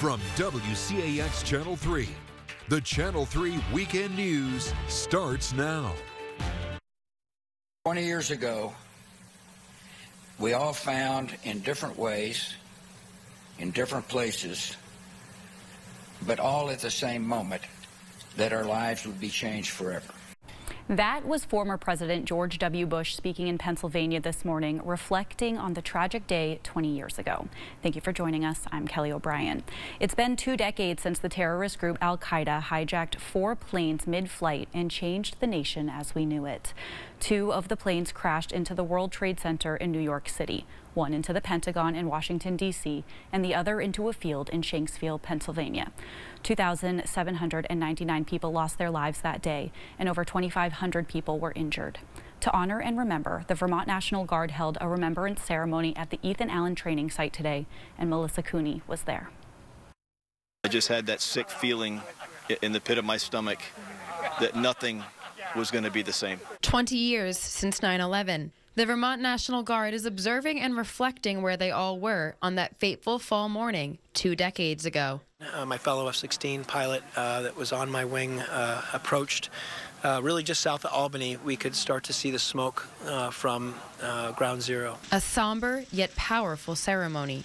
From WCAX Channel 3, the Channel 3 Weekend News starts now. 20 years ago, we all found in different ways, in different places, but all at the same moment, that our lives would be changed forever. That was former President George W. Bush speaking in Pennsylvania this morning, reflecting on the tragic day 20 years ago. Thank you for joining us. I'm Kelly O'Brien. It's been 2 decades since the terrorist group Al-Qaeda hijacked 4 planes mid-flight and changed the nation as we knew it. 2 of the planes crashed into the World Trade Center in New York City, one into the Pentagon in Washington, D.C., and the other into a field in Shanksville, Pennsylvania. 2,799 people lost their lives that day, and over 2,500 people were injured. To honor and remember, the Vermont National Guard held a remembrance ceremony at the Ethan Allen training site today, and Melissa Cooney was there. I just had that sick feeling in the pit of my stomach that nothing was going to be the same. 20 years since 9/11. The Vermont National Guard is observing and reflecting where they all were on that fateful fall morning 2 decades ago. My fellow F-16 pilot that was on my wing approached really just south of Albany. We could start to see the smoke from Ground Zero. A somber yet powerful ceremony.